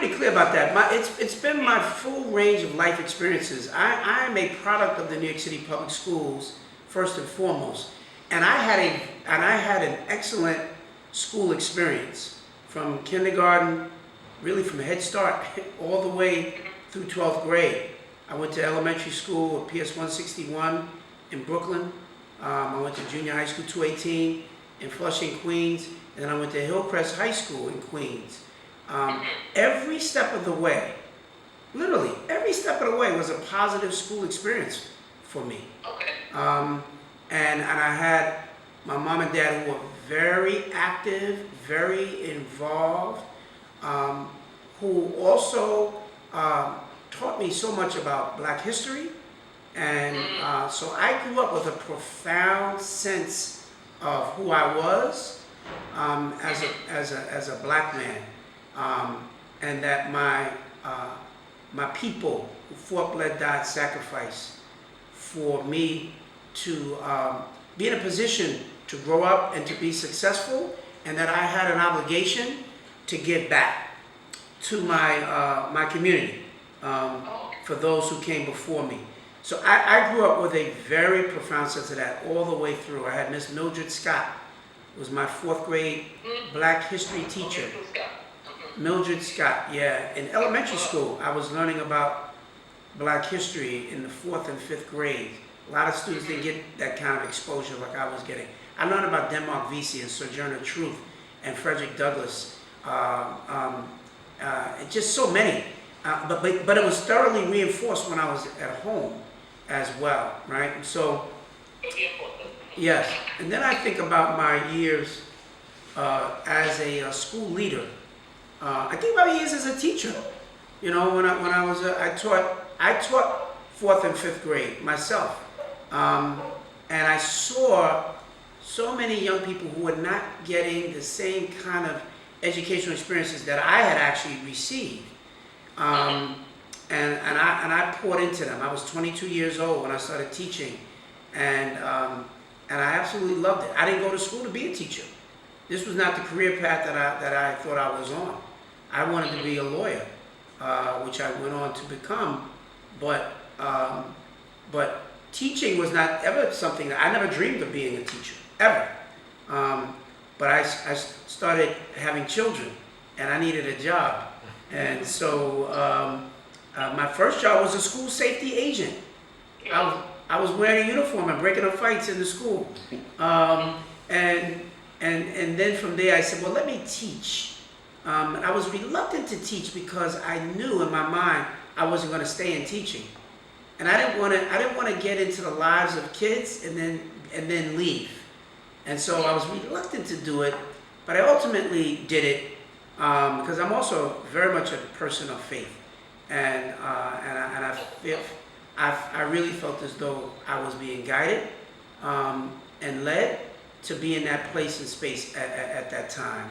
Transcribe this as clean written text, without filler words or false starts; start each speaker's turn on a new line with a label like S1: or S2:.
S1: pretty clear about that. It's been my full range of life experiences. I am a product of the New York City Public Schools first and foremost, and I had an excellent school experience from kindergarten, really from Head Start all the way through 12th grade. I went to elementary school at PS 161 in Brooklyn. I went to junior high school 218 in Flushing, Queens, and then I went to Hillcrest High School in Queens. Every step of the way, literally every step of the way, was a positive school experience for me.
S2: Okay.
S1: And I had my mom and dad who were very active, very involved, who also taught me so much about Black history. And so I grew up with a profound sense of who I was as a Black man, and that my people who fought, bled, died, sacrificed for me to be in a position to grow up and to be successful, and that I had an obligation to give back to my community, for those who came before me. So I grew up with a very profound sense of that all the way through. I had Miss Mildred Scott, who was my 4th grade Black history teacher. Mildred Scott, yeah. In elementary school, I was learning about Black history in the 4th and 5th grade. A lot of students didn't get that kind of exposure like I was getting. I learned about Denmark Vesey and Sojourner Truth and Frederick Douglass, just so many. But it was thoroughly reinforced when I was at home as well, right? So, yes. And then I think about my years as a school leader. I think about years as a teacher. You know, when I was I taught 4th and 5th grade myself, and I saw so many young people who were not getting the same kind of educational experiences that I had actually received. And I poured into them. I was 22 years old when I started teaching, and I absolutely loved it. I didn't go to school to be a teacher. This was not the career path that I thought I was on. I wanted to be a lawyer, which I went on to become, but teaching was not ever something that I never dreamed of being a teacher, ever. But I started having children, and I needed a job. And so my first job was a school safety agent. I was wearing a uniform and breaking up fights in the school. And then from there I said, well, let me teach. I was reluctant to teach because I knew in my mind I wasn't going to stay in teaching. And I didn't want to get into the lives of kids and then leave. And so I was reluctant to do it, but I ultimately did it. Because I'm also very much a person of faith, and I really felt as though I was being guided and led to be in that place and space at that time.